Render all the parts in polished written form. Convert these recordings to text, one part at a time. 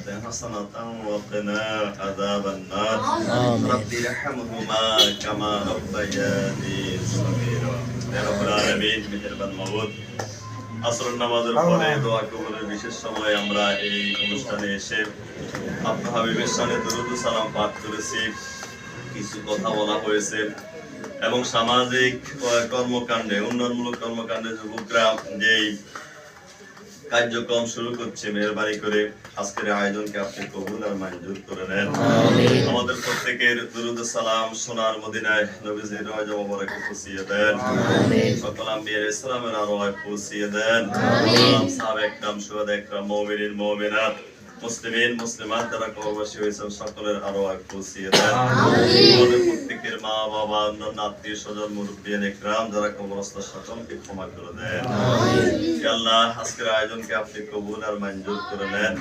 حسنة وقنا عذاب النار رب ارحمهما كما ربياني صغيرا يا رب العالمين মেহেরবান মাবুদ আসর নামাজের পরে দোয়া কবুলের বিশেষ সময় আমরা এই অনুষ্ঠানে এসে আপনার হাবিবের শানে দরুদ ও সালাম পাঠ করেছি, কিছু কথা বলা হয়েছে এবং সামাজিক কর্মকাণ্ডে উন্নয়নমূলক কর্মকাণ্ডে যুবকরা যেই কার্যক্রম শুরু করছে, মেহেরবানি করে আজকের আয়োজনকে আপনি কবুল আর মঞ্জুর করে নেন। আমাদের প্রত্যেকের দুরুদ সালাম সোনার মদিনায় নবীজির রওজা মোবারকে পৌঁছিয়ে দেন, সকল আম্বিয়া ইসলামের আরওয়ায় পৌঁছিয়ে দেন, সাহাবা একরাম শুহাদা একরাম মুমিনিন মুমিনাত মুসলিমিন মুসলিমাত যারা কবরবাসী হয়েছেন সকলের আরওয়ায় পৌঁছিয়ে দেন। আমাদের প্রত্যেকের মা বাবা অন্যান্য আত্মীয় স্বজন মুরব্বিয়ান একরাম যারা কবরস্থ সকলকে ক্ষমা করে দেন। আল্লাহ আজকের আয়োজনকে আপনি কবুল আর মঞ্জুর করে নেন।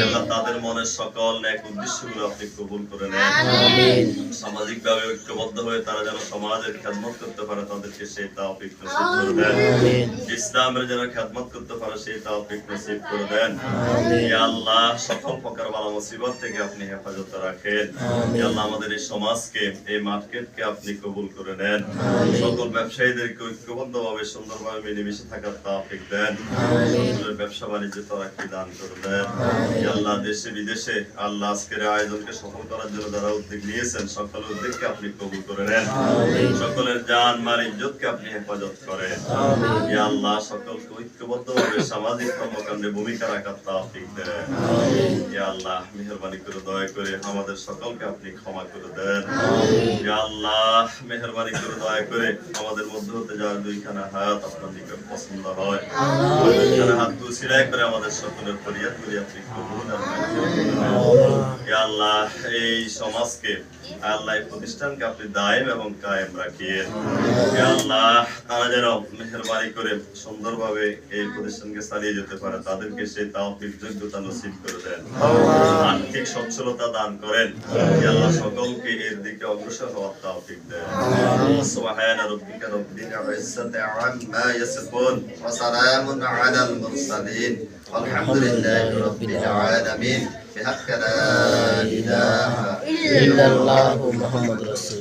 আল্লাহ তাদের মনের সকল নেক উদ্দেশ্যগুলো আপনি কবুল করে নেন। সামাজিক ভাবে ঐক্যবদ্ধ হয়ে তারা যেন সমাজের খেদমত করতে পারে, তাদেরকে সেই তৌফিক নসিব করে দেন। ইসলামের যেন খেদমত করতে পারে সেই তৌফিক নসিব করে দেন। ইয়া আল্লাহ সকল প্রকার বালা মুসিবত থেকে আপনি হেফাজত রাখেন। ইয়া আল্লাহ আমাদের এই সমাজকে এই মার্কেটকে আপনি কবুল করে নেন। সকল ব্যবসায়ীদেরকে ঐক্যবদ্ধভাবে সুন্দরভাবে মিলেমিশে থাকার তৌফিক দেন। সকলের ব্যবসা বাণিজ্য তরাক্কি দান করে দেন। ইয়া আল্লাহ দেশে বিদেশে আল্লাহ আজকের আয়োজনকে সফল করার জন্য যারা উদ্যোগ নিয়েছেন সকল উদ্যোগকে আপনি কবুল করে নেন। সকলের জান মাল ইজ্জতকে আপনি হেফাজত করেন। ইয়া আল্লাহ সকলকে ঐক্যবদ্ধভাবে সামাজিক কর্মকাণ্ডে ভূমিকা রাখার তৌফিক দেন। ইয়া আল্লাহ মেহেরবানি করে দয়া করে আমাদের সকলকে আপনি ক্ষমা করে দেন। ইয়া আল্লাহ মেহেরবানি করে দয়া করে আমাদের মধ্যে হতে যাওয়া দুইখানা হায়াত আপনার নিকট পছন্দ হয়, দুইখানা হাত দুসিলাই করে আমাদের সকলের ফরিয়াদগুলি আপনি কবুল আর মঞ্জুর করে নেন। ইয়া আল্লাহ এই সমাজকে আল্লাহ এই প্রতিষ্ঠানকে আপনি দায়েম এবং কায়েম রাখিয়েন। ইয়া আল্লাহ তারা যেন মেহেরবানি করে সুন্দরভাবে এই প্রতিষ্ঠানকে চালিয়ে যেতে পারে, তাদেরকে সেই তৌফিক যোগ্যতা নসিব করে দেন। আর্থিক সচ্ছলতা দান করেন। ইয়া আল্লাহ সকলকে এর দিকে অগ্রসর হওয়ার তৌফিক দেন। সুবহান রাব্বিকা রাব্বিল ইজ্জাতি আম্মা ইয়াসিফুন ওয়া সালামুন আলাল মুরসালিন আলহামদুলিল্লাহি রাব্বিল আলামিন বিহাক্কি লা ইলাহা ইল্লাল্লাহু মুহাম্মাদুর রাসূলুল্লাহ।